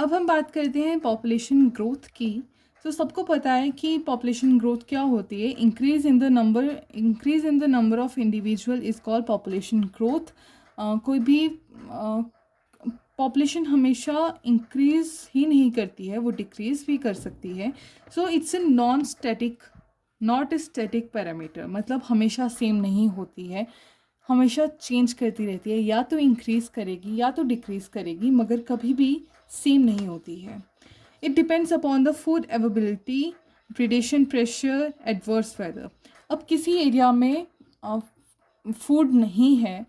अब हम बात करते हैं पॉपुलेशन ग्रोथ की। तो सबको पता है कि पॉपुलेशन ग्रोथ क्या होती है। Increase in the number of individual is called population growth. कोई भी पॉपुलेशन हमेशा इंक्रीज ही नहीं करती है, वो डिक्रीज भी कर सकती है। So it's a not a static parameter, मतलब हमेशा सेम नहीं होती है, हमेशा चेंज करती रहती है, या तो इंक्रीज करेगी या तो डिक्रीज करेगी, मगर कभी भी सेम नहीं होती है। It depends upon the food availability, predation pressure, adverse weather. अब किसी एरिया में फूड नहीं है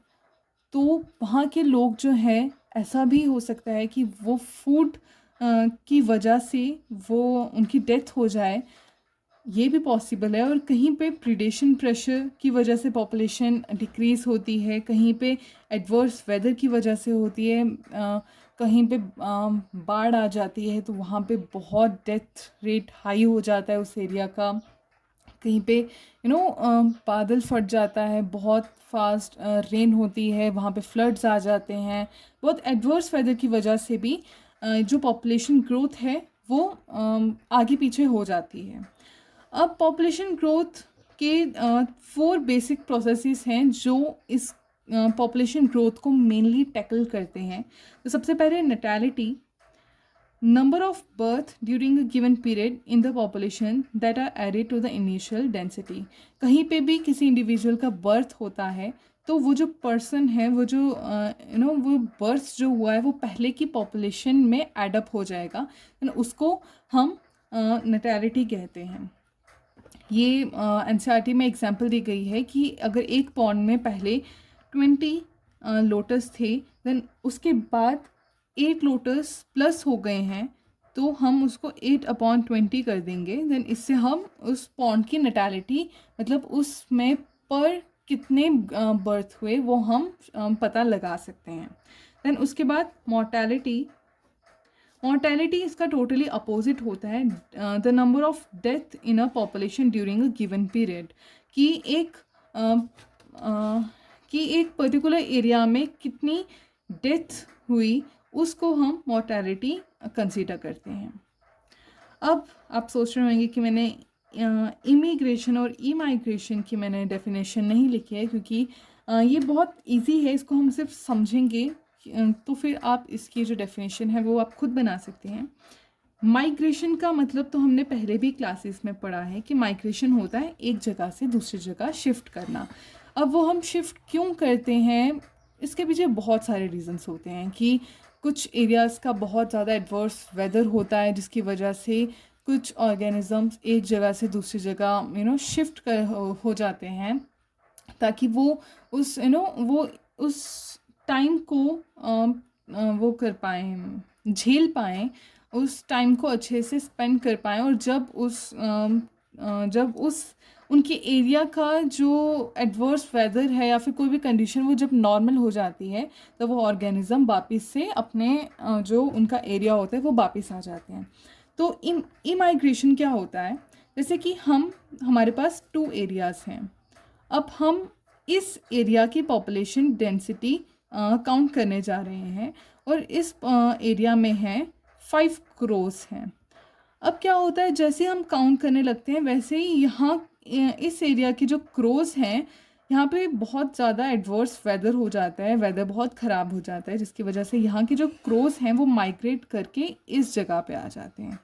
तो वहाँ के लोग जो है, ऐसा भी हो सकता है कि वो फूड की वजह से वो उनकी डेथ हो जाए, ये भी पॉसिबल है। और कहीं पे प्रिडेशन प्रेशर की वजह से पॉपुलेशन डिक्रीज़ होती है, कहीं पे एडवर्स वेदर की वजह से होती है, कहीं पे बाढ़ आ जाती है तो वहाँ पे बहुत डेथ रेट हाई हो जाता है उस एरिया का। कहीं पे बादल फट जाता है, बहुत फास्ट रेन होती है, वहाँ पे फ्लड्स आ जाते हैं। बहुत एडवर्स वेदर की वजह से भी जो पॉपुलेशन ग्रोथ है वो आगे पीछे हो जाती है। अब पॉपुलेशन ग्रोथ के 4 बेसिक प्रोसेसेस हैं जो इस पॉपुलेशन ग्रोथ को मेनली टैकल करते हैं। तो सबसे पहले नैटेलिटी, number of birth during a given period in the population that are added to the initial density। कहीं पे भी किसी इंडिविजुअल का बर्थ होता है तो वो जो पर्सन है, वो जो वो बर्थ जो हुआ है वो पहले की पॉपुलेशन में एडअप हो जाएगा, उसको हम नैटेलिटी कहते हैं। ये एनसीईआरटी में एग्जांपल दी गई है कि अगर एक पॉन्ड में पहले 20 लोटस थे, देन उसके बाद 8 लोटस प्लस हो गए हैं, तो हम उसको 8/20 कर देंगे। देन इससे हम उस पॉन्ड की नैटेलिटी, मतलब उसमें पर कितने बर्थ हुए वो हम पता लगा सकते हैं। देन उसके बाद मॉर्टेलिटी इसका टोटली अपोजिट होता है, the number of death in a population during a given period, कि एक पर्टिकुलर एरिया में कितनी डेथ हुई उसको हम मॉर्टेलिटी कंसीडर करते हैं। अब आप सोच रहे होंगे कि मैंने इमिग्रेशन और इमाइग्रेशन की मैंने डेफिनेशन नहीं लिखी है, क्योंकि ये बहुत इजी है, इसको हम सिर्फ समझेंगे तो फिर आप इसकी जो डेफिनेशन है वो आप खुद बना सकते हैं। माइग्रेशन का मतलब तो हमने पहले भी क्लासेस में पढ़ा है कि माइग्रेशन होता है एक जगह से दूसरी जगह शिफ्ट करना। अब वो हम शिफ्ट क्यों करते हैं, इसके पीछे बहुत सारे रीजंस होते हैं कि कुछ एरियाज़ का बहुत ज़्यादा एडवर्स वेदर होता है जिसकी वजह से कुछ ऑर्गेनिजम्स एक जगह से दूसरी जगह शिफ्ट हो जाते हैं, ताकि वो उस टाइम को वो कर पाएँ, झेल पाएँ, उस टाइम को अच्छे से स्पेंड कर पाएँ। और जब उस उनके एरिया का जो एडवर्स वेदर है या फिर कोई भी कंडीशन वो जब नॉर्मल हो जाती है, तो वो ऑर्गेनिज्म वापस से अपने जो उनका एरिया होता है वो वापस आ जाते हैं। तो इमाइग्रेशन क्या होता है, जैसे कि हमारे पास 2 एरियाज़ हैं। अब हम इस एरिया की पॉपुलेशन डेंसिटी काउंट करने जा रहे हैं, और इस एरिया में है 5 क्रोस हैं। अब क्या होता है, जैसे हम काउंट करने लगते हैं वैसे ही यहाँ इस एरिया की जो क्रोज हैं, यहाँ पे बहुत ज़्यादा एडवर्स वेदर हो जाता है, वेदर बहुत ख़राब हो जाता है, जिसकी वजह से यहाँ की जो क्रोज हैं वो माइग्रेट करके इस जगह पे आ जाते हैं।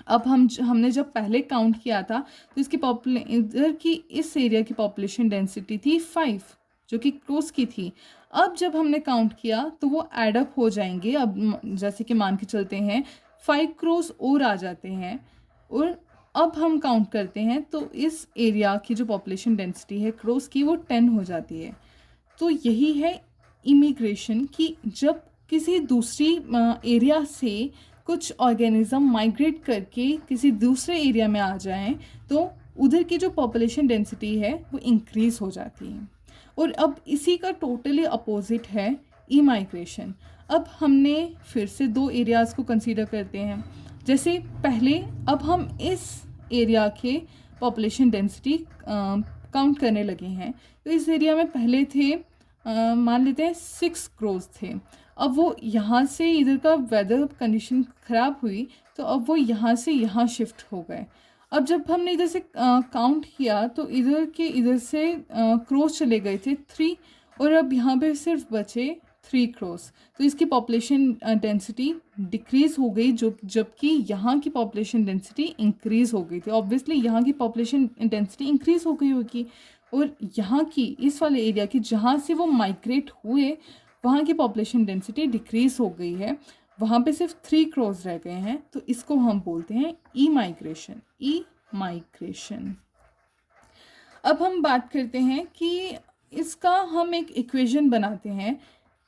अब हमने जब पहले काउंट किया था तो इधर की इस एरिया की पॉपुलेशन डेंसिटी थी 5, जो कि क्रोस की थी। अब जब हमने काउंट किया तो वो एडअप हो जाएंगे। अब जैसे कि मान के चलते हैं 5 क्रोस और आ जाते हैं, और अब हम काउंट करते हैं तो इस एरिया की जो पॉपुलेशन डेंसिटी है क्रोस की वो 10 हो जाती है। तो यही है इमिग्रेशन, कि जब किसी दूसरी एरिया से कुछ ऑर्गेनिज्म माइग्रेट करके किसी दूसरे एरिया में आ जाएं तो उधर की जो पॉपुलेशन डेंसिटी है वो इंक्रीज़ हो जाती है। और अब इसी का टोटली अपोजिट है इमाइग्रेशन। अब हमने फिर से 2 एरियाज़ को कंसीडर करते हैं। जैसे पहले, अब हम इस एरिया के पॉपुलेशन डेंसिटी काउंट करने लगे हैं। तो इस एरिया में पहले थे मान लेते हैं 6 क्रोज थे। अब वो यहाँ से इधर का वेदर कंडीशन ख़राब हुई तो अब वो यहाँ से यहाँ शिफ्ट हो गए। अब जब हमने इधर से काउंट किया तो इधर से क्रोज चले गए थे 3 और अब यहाँ पे सिर्फ बचे 3 क्रोज। तो इसकी पॉपुलेशन डेंसिटी डिक्रीज़ हो गई जो जबकि यहाँ की पॉपुलेशन डेंसिटी इंक्रीज़ हो गई थी। ऑब्वियसली यहाँ की पॉपुलेशन डेंसिटी इंक्रीज़ हो गई होगी और यहाँ की इस वाले एरिया की जहाँ से वो माइग्रेट हुए वहाँ की पॉपुलेशन डेंसिटी डिक्रीज़ हो गई है, वहाँ पे सिर्फ 3 क्रोज रह गए हैं। तो इसको हम बोलते हैं ई माइग्रेशन। ई माइग्रेशन। अब हम बात करते हैं कि इसका हम एक इक्वेशन बनाते हैं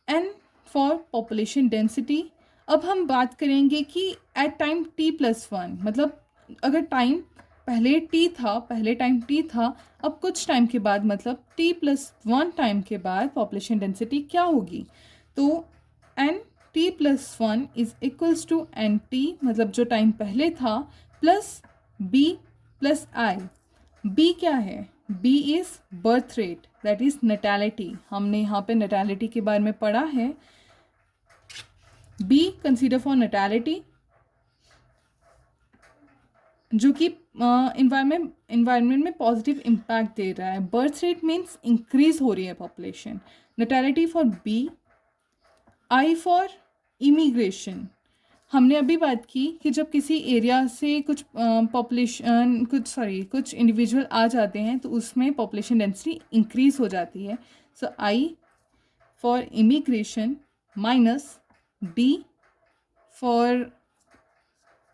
n फॉर पॉपुलेशन डेंसिटी। अब हम बात करेंगे कि एट टाइम t+1 मतलब अगर टाइम पहले टाइम t था, अब कुछ टाइम के बाद मतलब t+1 टाइम के बाद पॉपुलेशन डेंसिटी क्या होगी। तो nt+1 is equals to nt मतलब जो टाइम पहले था plus b plus i। b क्या है? b is birth rate, that is natality. हमने यहाँ पे नैटेलिटी के बारे में पढ़ा है। b कंसीडर फॉर नैटेलिटी जो कि इन्वायरमेंट में पॉजिटिव इम्पैक्ट दे रहा है। बर्थ रेट मीन्स इंक्रीज हो रही है population. Natality for b। i for immigration. हमने अभी बात की कि जब किसी एरिया से कुछ कुछ इंडिविजुअल आ जाते हैं तो उसमें पॉपुलेशन डेंसिटी इंक्रीज हो जाती है। So I for immigration minus B for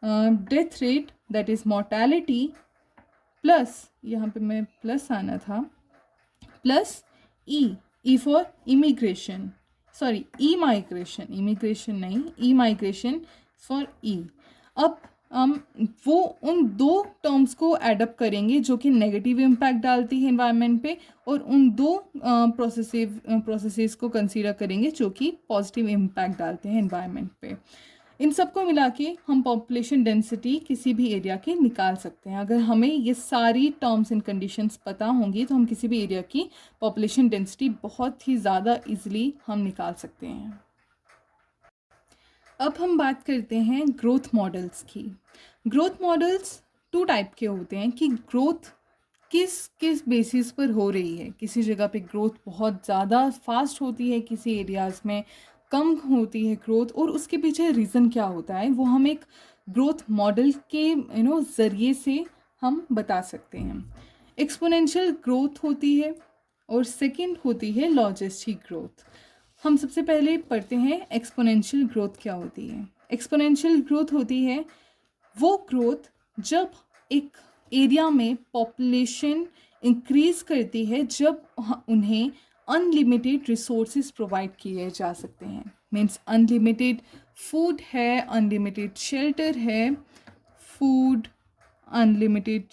death rate that is mortality plus, यहाँ पे मैं प्लस आना था, plus E for immigration, sorry E migration, immigration नहीं, ई माइग्रेशन फॉर ई। अब हम वो उन दो टर्म्स को एडअप करेंगे जो कि नेगेटिव इम्पैक्ट डालती है एनवायरनमेंट पे और उन दो प्रोसेसेस को कंसीडर करेंगे जो कि पॉजिटिव इम्पैक्ट डालते हैं एनवायरनमेंट पे। इन सबको मिला के हम पॉपुलेशन डेंसिटी किसी भी एरिया की निकाल सकते हैं। अगर हमें ये सारी टर्म्स एंड कंडीशंस पता होंगी तो हम किसी भी एरिया की पॉपुलेशन डेंसिटी बहुत ही ज़्यादा इजीली हम निकाल सकते हैं। अब हम बात करते हैं ग्रोथ मॉडल्स की। ग्रोथ मॉडल्स 2 टाइप के होते हैं कि ग्रोथ किस किस बेसिस पर हो रही है। किसी जगह पे ग्रोथ बहुत ज़्यादा फास्ट होती है, किसी एरियाज़ में कम होती है ग्रोथ, और उसके पीछे रीज़न क्या होता है वो हम एक ग्रोथ मॉडल के ज़रिए से हम बता सकते हैं। एक्सपोनेंशियल ग्रोथ होती है और सेकंड होती है लॉजिस्टिक ग्रोथ। हम सबसे पहले पढ़ते हैं एक्सपोनेंशियल ग्रोथ क्या होती है। एक्सपोनेंशियल ग्रोथ होती है वो ग्रोथ जब एक एरिया में पॉपुलेशन इंक्रीज करती है जब उन्हें अनलिमिटेड रिसोर्सेज प्रोवाइड किए जा सकते हैं। मीन्स अनलिमिटेड फूड है, अनलिमिटेड शेल्टर है, फूड, अनलिमिटेड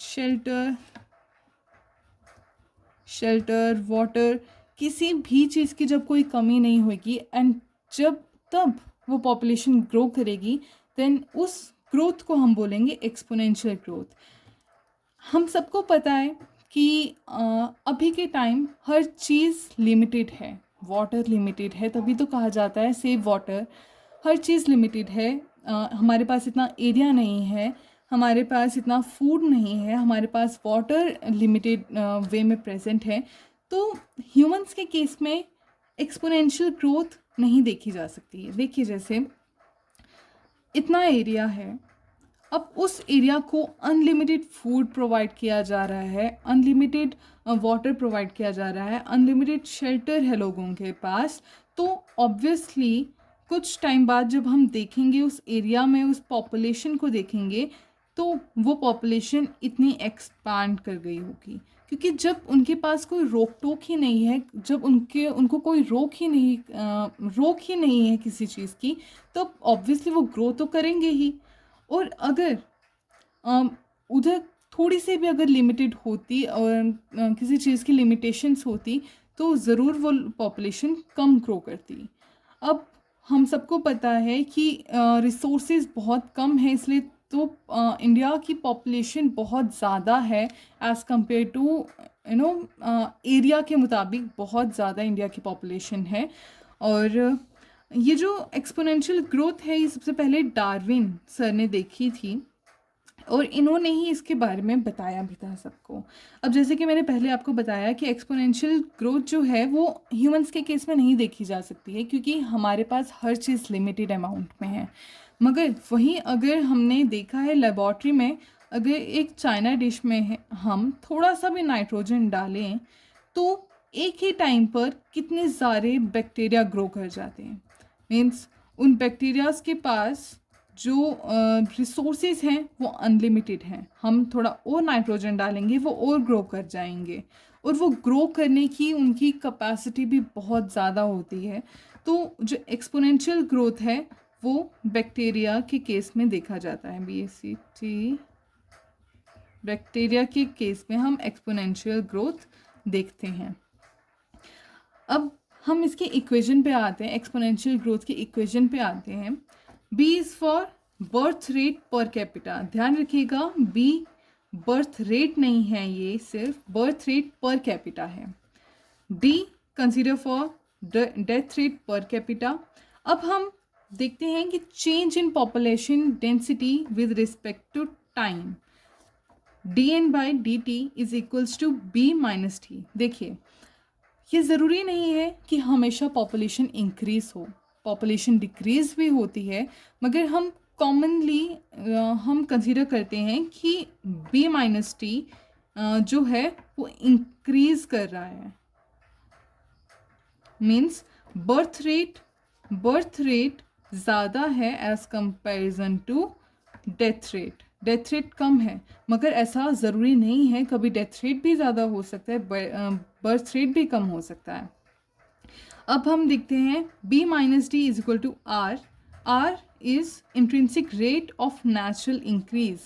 शेल्टर, वाटर, किसी भी चीज़ की जब कोई कमी नहीं होगी एंड तब वो पॉपुलेशन ग्रो करेगी, देन उस ग्रोथ को हम बोलेंगे एक्सपोनेंशियल ग्रोथ। हम सबको पता है कि अभी के टाइम हर चीज़ लिमिटेड है, वाटर लिमिटेड है, तभी तो कहा जाता है सेव वाटर। हर चीज़ लिमिटेड है, हमारे पास इतना एरिया नहीं है, हमारे पास इतना फूड नहीं है, हमारे पास वाटर लिमिटेड वे में प्रेजेंट है। तो ह्यूमंस के केस में एक्सपोनेंशियल ग्रोथ नहीं देखी जा सकती है। देखिए जैसे इतना एरिया है, अब उस एरिया को अनलिमिटेड फूड प्रोवाइड किया जा रहा है, अनलिमिटेड वाटर प्रोवाइड किया जा रहा है, अनलिमिटेड शेल्टर है लोगों के पास। तो ऑब्वियसली कुछ टाइम बाद जब हम देखेंगे उस एरिया में उस पॉपुलेशन को देखेंगे तो वो पॉपुलेशन इतनी एक्सपांड कर गई होगी, क्योंकि जब उनके पास कोई रोक टोक ही नहीं है, जब उनको कोई रोक ही नहीं है किसी चीज़ की, तो ऑब्वियसली वो ग्रो तो करेंगे ही। और अगर उधर थोड़ी सी भी अगर लिमिटेड होती और किसी चीज़ की लिमिटेशंस होती तो ज़रूर वो पॉपुलेशन कम ग्रो करती। अब हम सबको पता है कि रिसोर्सेज बहुत कम है, इसलिए तो इंडिया की पॉपुलेशन बहुत ज़्यादा है एज़ कम्पेयर टू एरिया के मुताबिक बहुत ज़्यादा इंडिया की पॉपुलेशन है। और ये जो एक्सपोनेंशियल ग्रोथ है ये सबसे पहले डार्विन सर ने देखी थी और इन्होंने ही इसके बारे में बताया भी था सबको। अब जैसे कि मैंने पहले आपको बताया कि एक्सपोनेंशियल ग्रोथ जो है वो ह्यूमंस के केस में नहीं देखी जा सकती है क्योंकि हमारे पास हर चीज़ लिमिटेड अमाउंट में है। मगर वहीं अगर हमने देखा है लेबॉर्ट्री में, अगर एक चाइना डिश में है हम थोड़ा सा भी नाइट्रोजन डालें तो एक ही टाइम पर कितने सारे बैक्टीरिया ग्रो कर जाते हैं। मीन्स उन बैक्टीरियाज के पास जो रिसोर्सेज हैं वो अनलिमिटेड हैं। हम थोड़ा और नाइट्रोजन डालेंगे वो और ग्रो कर जाएंगे और वो ग्रो करने की उनकी कैपेसिटी भी बहुत ज़्यादा होती है। तो जो एक्सपोनेंशियल ग्रोथ है वो बैक्टीरिया के केस में देखा जाता है। BACT बैक्टीरिया के केस में हम एक्सपोनेंशियल ग्रोथ देखते हैं। अब हम इसके इक्वेशन पे आते हैं, एक्सपोनेंशियल ग्रोथ के इक्वेशन पे आते हैं। B is for birth rate per capita. ध्यान रखिएगा B बर्थ रेट नहीं है, ये सिर्फ बर्थ रेट पर कैपिटा है। D consider for death rate per capita. अब हम देखते हैं कि change in population density with respect to time. dN/dt is equals to B minus T। देखिए ये ज़रूरी नहीं है कि हमेशा पॉपुलेशन इंक्रीज़ हो, पॉपुलेशन डिक्रीज़ भी होती है, मगर हम कॉमनली हम कंसीडर करते हैं कि B माइनस T जो है वो इंक्रीज़ कर रहा है। मीन्स बर्थ रेट ज़्यादा है as comparison to death rate. Death rate कम है, मगर ऐसा ज़रूरी नहीं है, कभी डेथ रेट भी ज़्यादा हो सकता है, बर्थ रेट भी कम हो सकता है। अब हम देखते हैं B minus D is equal to R। R is intrinsic rate of natural increase.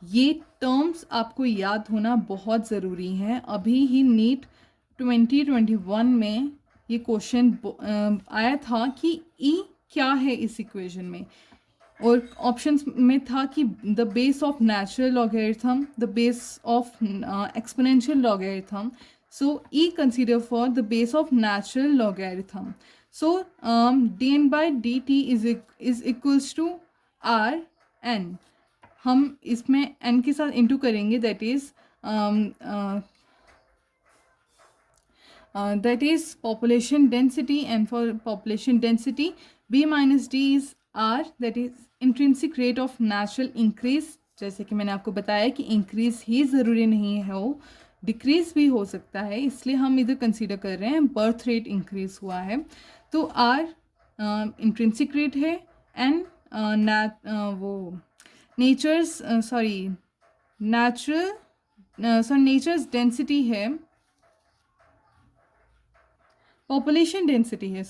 ये टर्म्स आपको याद होना बहुत ज़रूरी है। अभी ही नीट 2021 में ये क्वेश्चन आया था कि E क्या है इस इक्वेशन में, और ऑप्शंस में था कि the base of natural logarithm, the base of exponential logarithm. So E consider for the base of natural logarithm. So dN/dt is equals to Rn. हम इसमें n के साथ इंटू करेंगे, that is population density, and for population density B minus D is R, that is intrinsic rate of natural increase। जैसे कि मैंने आपको बताया कि इंक्रीज ही ज़रूरी नहीं है, वो डिक्रीज भी हो सकता है, इसलिए हम इधर कंसीडर कर रहे हैं बर्थ रेट इंक्रीज हुआ है। तो R इंट्रिंसिक रेट है, एन नेचर्स डेंसिटी है, पॉपुलेशन डेंसिटी है,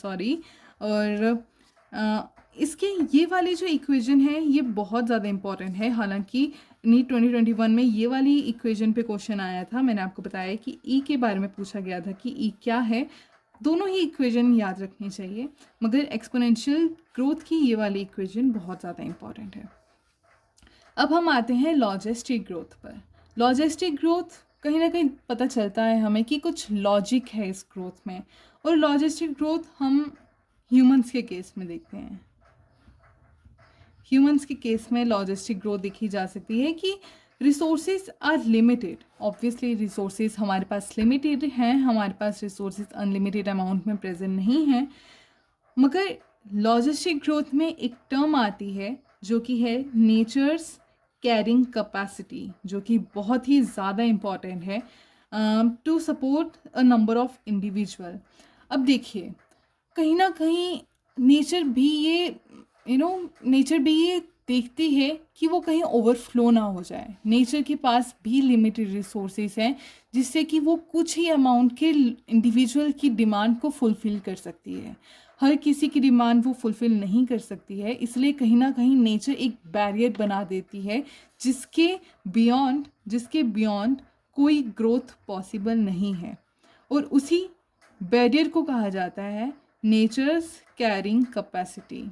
और इसके ये वाली जो इक्वेशन है ये बहुत ज़्यादा इंपॉर्टेंट है। हालांकि नीट 2021 में ये वाली इक्वेशन पे क्वेश्चन आया था, मैंने आपको बताया कि ई के बारे में पूछा गया था कि ई क्या है। दोनों ही इक्वेशन याद रखनी चाहिए, मगर एक्सपोनेंशियल ग्रोथ की ये वाली इक्वेशन बहुत ज़्यादा इंपॉर्टेंट है। अब हम आते हैं लॉजिस्टिक ग्रोथ पर। लॉजिस्टिक ग्रोथ कहीं ना कहीं पता चलता है हमें कि कुछ लॉजिक है इस ग्रोथ में, और लॉजिस्टिक ग्रोथ हम ह्यूमंस के केस में देखते हैं। ह्यूमंस के केस में लॉजिस्टिक ग्रोथ देखी जा सकती है कि resources are limited. Obviously resources हमारे पास लिमिटेड हैं, हमारे पास रिसोर्सेज अनलिमिटेड अमाउंट में प्रेजेंट नहीं हैं, मगर लॉजिस्टिक ग्रोथ में एक टर्म आती है जो कि है नेचर्स कैरिंग कैपेसिटी, जो कि बहुत ही ज़्यादा इम्पॉर्टेंट है to support a number of individual. अब देखिए कहीं ना कहीं नेचर भी ये देखती है कि वो कहीं ओवरफ्लो ना हो जाए। नेचर के पास भी लिमिटेड रिसोर्सेज हैं जिससे कि वो कुछ ही अमाउंट के इंडिविजुअल की डिमांड को फुलफ़िल कर सकती है। हर किसी की डिमांड वो फुलफ़िल नहीं कर सकती है, इसलिए कहीं ना कहीं नेचर एक बैरियर बना देती है जिसके बियॉन्ड कोई ग्रोथ पॉसिबल नहीं है, और उसी बैरियर को कहा जाता है नेचर्स कैरिंग कैपेसिटी।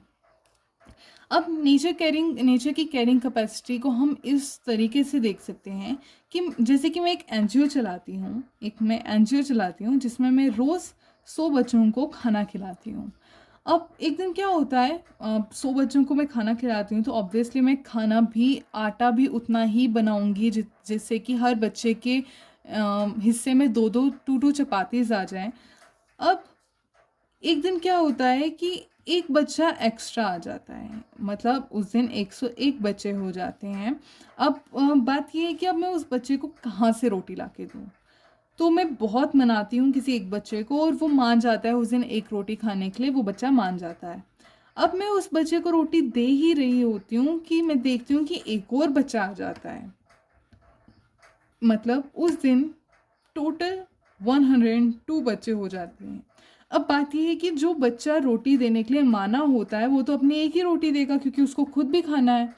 अब नेचर की कैरिंग कैपेसिटी को हम इस तरीके से देख सकते हैं कि जैसे कि मैं एक एनजीओ चलाती हूँ जिसमें मैं रोज़ 100 बच्चों को खाना खिलाती हूँ। अब एक दिन क्या होता है, 100 बच्चों को मैं खाना खिलाती हूँ तो ऑब्वियसली मैं आटा भी उतना ही बनाऊँगी जिससे कि हर बच्चे के हिस्से में 2 चपातीज़ आ जाएँ। अब एक दिन क्या होता है कि एक बच्चा एक्स्ट्रा आ जाता है, मतलब उस दिन 101 बच्चे हो जाते हैं। अब बात ये है कि अब मैं उस बच्चे को कहाँ से रोटी ला के दूँ? तो मैं बहुत मनाती हूँ किसी एक बच्चे को और वो मान जाता है, उस दिन एक रोटी खाने के लिए वो बच्चा मान जाता है। अब मैं उस बच्चे को रोटी दे ही रही होती हूँ कि मैं देखती हूँ कि एक और बच्चा आ जाता है। मतलब उस दिन टोटल 102 बच्चे हो जाते हैं। अब बात ये है कि जो बच्चा रोटी देने के लिए माना होता है वो तो अपनी एक ही रोटी देगा क्योंकि उसको खुद भी खाना है।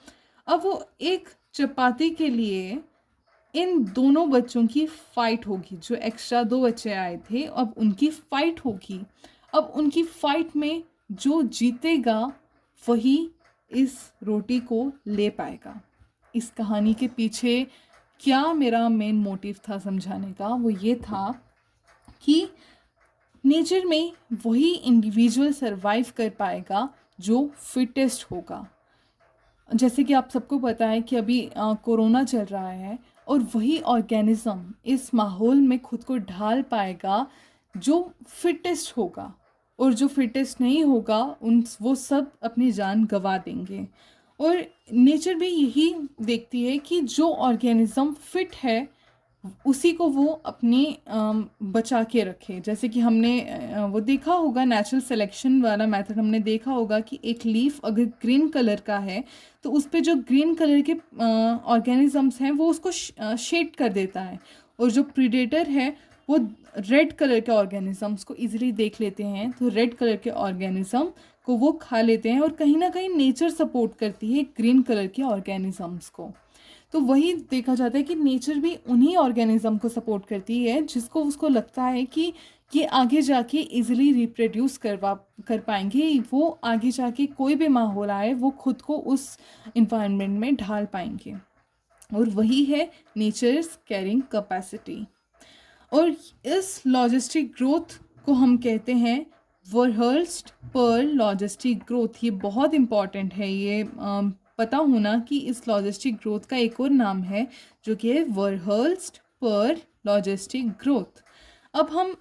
अब वो एक चपाती के लिए इन दोनों बच्चों की फ़ाइट होगी, जो एक्स्ट्रा 2 बच्चे आए थे अब उनकी फ़ाइट होगी। अब उनकी फ़ाइट में जो जीतेगा वही इस रोटी को ले पाएगा। इस कहानी के पीछे क्या मेरा मेन मोटिव था समझाने का, वो ये था कि नेचर में वही इंडिविजुअल सरवाइव कर पाएगा जो फिटेस्ट होगा। जैसे कि आप सबको पता है कि अभी कोरोना चल रहा है और वही ऑर्गेनिज्म इस माहौल में खुद को ढाल पाएगा जो फिटेस्ट होगा, और जो फिटेस्ट नहीं होगा वो सब अपनी जान गंवा देंगे। और नेचर भी यही देखती है कि जो ऑर्गेनिज्म फिट है उसी को वो अपने बचा के रखे। जैसे कि हमने वो देखा होगा, नेचुरल सिलेक्शन वाला मेथड हमने देखा होगा कि एक लीफ अगर ग्रीन कलर का है तो उस पे जो ग्रीन कलर के ऑर्गेनिजम्स हैं वो उसको शेड कर देता है, और जो प्रीडेटर है वो रेड कलर के ऑर्गेनिजम्स को इजीली देख लेते हैं, तो रेड कलर के ऑर्गेनिज्म को वो खा लेते हैं। और कहीं ना कहीं नेचर सपोर्ट करती है ग्रीन कलर के ऑर्गेनिजम्स को। तो वही देखा जाता है कि नेचर भी उन्हीं ऑर्गेनिज्म को सपोर्ट करती है जिसको उसको लगता है कि ये आगे जाके इजीली रिप्रोड्यूस कर पाएंगे, वो आगे जाके कोई भी माहौल आए वो खुद को उस इन्वायरमेंट में ढाल पाएंगे। और वही है नेचर्स कैरिंग कैपेसिटी। और इस लॉजिस्टिक ग्रोथ को हम कहते हैं वर्हर्स्ट पर लॉजिस्टिक ग्रोथ। ये बहुत इम्पॉर्टेंट है, ये पता होना कि इस लॉजिस्टिक ग्रोथ का एक और नाम है जो कि है वर्हर्स्ट पर लॉजिस्टिक ग्रोथ। अब हम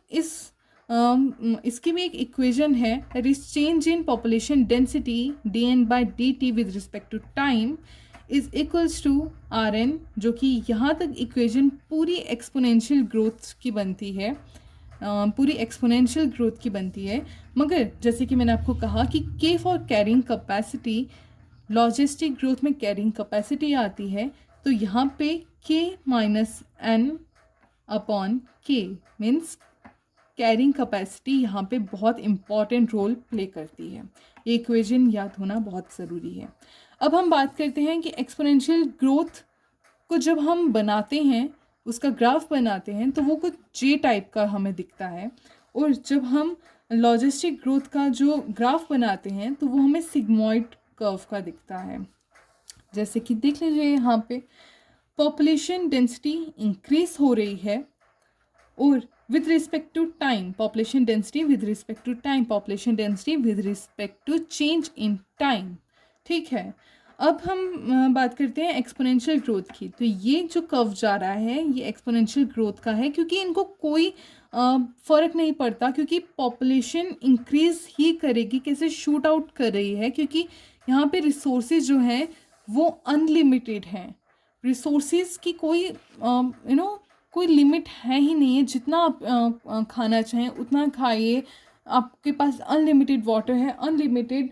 इसकी भी एक इक्वेशन है, that is change in population density dn/dt with respect to time is equals to Rn, जो कि यहाँ तक इक्वेशन पूरी एक्सपोनेंशियल ग्रोथ की बनती है, पूरी एक्सपोनेंशियल ग्रोथ की बनती है। मगर जैसे कि मैंने आपको कहा कि K for carrying capacity, logistic growth में कैरिंग कैपेसिटी आती है, तो यहाँ पे K minus N upon K means carrying capacity यहाँ पे बहुत इम्पॉर्टेंट रोल प्ले करती है। ये इक्वेशन याद होना बहुत ज़रूरी है। अब हम बात करते हैं कि एक्सपोनेंशियल ग्रोथ को जब हम बनाते हैं, उसका ग्राफ बनाते हैं, तो वो कुछ जे टाइप का हमें दिखता है, और जब हम लॉजिस्टिक ग्रोथ का जो ग्राफ बनाते हैं तो वो हमें सिग्मॉइड कर्व का दिखता है। जैसे कि देख लीजिए यहाँ पे पॉपुलेशन डेंसिटी इंक्रीज हो रही है, और with respect to time, population density with respect to time, population density with respect to change in time। ठीक है, अब हम बात करते हैं एक्सपोनेंशियल ग्रोथ की। तो ये जो कर्व जा रहा है ये एक्सपोनेंशियल ग्रोथ का है, क्योंकि इनको कोई फ़र्क नहीं पड़ता, क्योंकि पॉपुलेशन इंक्रीज ही करेगी। कैसे शूट आउट कर रही है, क्योंकि यहाँ पे रिसोर्सेज जो हैं वो अनलिमिटेड हैं। रिसोर्सेज की कोई कोई लिमिट है ही नहीं है, जितना आप खाना चाहें उतना खाइए। आपके पास अनलिमिटेड वाटर है, अनलिमिटेड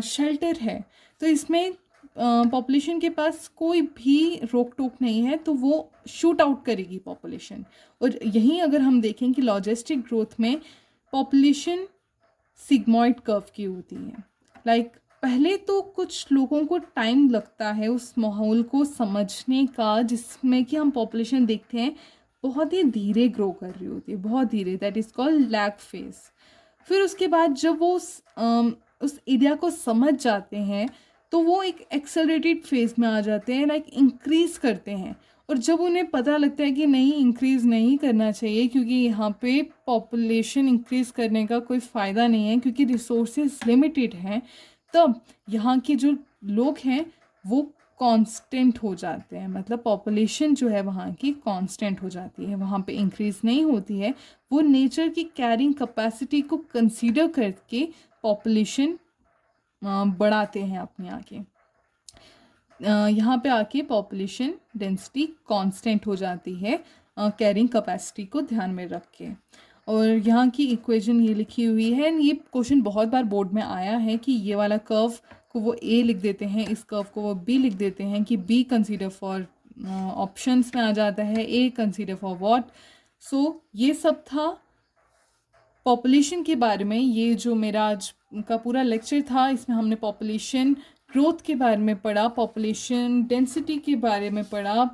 शेल्टर है, तो इसमें पॉपुलेशन के पास कोई भी रोक टोक नहीं है, तो वो शूट आउट करेगी पॉपुलेशन। और यहीं अगर हम देखें कि लॉजिस्टिक ग्रोथ में पॉपुलेशन सिग्मॉइड कर्व की होती है। लाइक पहले तो कुछ लोगों को टाइम लगता है उस माहौल को समझने का, जिसमें कि हम पॉपुलेशन देखते हैं बहुत ही धीरे ग्रो कर रही होती है, बहुत धीरे, that is called lag phase. फिर उसके बाद जब वो उस एरिया को समझ जाते हैं तो वो एक एक्सेलरेटेड फेज में आ जाते हैं, लाइक इंक्रीज़ करते हैं। और जब उन्हें पता लगता है कि नहीं, इंक्रीज़ नहीं करना चाहिए क्योंकि यहाँ पे पॉपुलेशन इंक्रीज़ करने का कोई फ़ायदा नहीं है क्योंकि रिसोर्सेज लिमिटेड हैं, तब यहाँ के जो लोग हैं वो कांस्टेंट हो जाते हैं। मतलब पॉपुलेशन जो है वहाँ की कांस्टेंट हो जाती है, वहाँ पे इंक्रीज़ नहीं होती है। वो नेचर की कैरिंग कैपेसिटी को कंसीडर करके पॉपुलेशन बढ़ाते हैं अपने आगे। यहाँ पे आके पॉपुलेशन डेंसिटी कांस्टेंट हो जाती है कैरिंग कैपेसिटी को ध्यान में रख के। और यहाँ की इक्वेशन ये लिखी हुई है, ये क्वेश्चन बहुत बार बोर्ड में आया है कि ये वाला कर्व को वो ए लिख देते हैं, इस कर्व को वो बी लिख देते हैं कि बी कंसीडर फॉर ऑप्शंस में आ जाता है, ए कंसीडर फॉर व्हाट। सो ये सब था पॉपुलेशन के बारे में। ये जो मेरा आज का पूरा लेक्चर था, इसमें हमने पॉपुलेशन ग्रोथ के बारे में पढ़ा, पॉपुलेशन डेंसिटी के बारे में पढ़ा,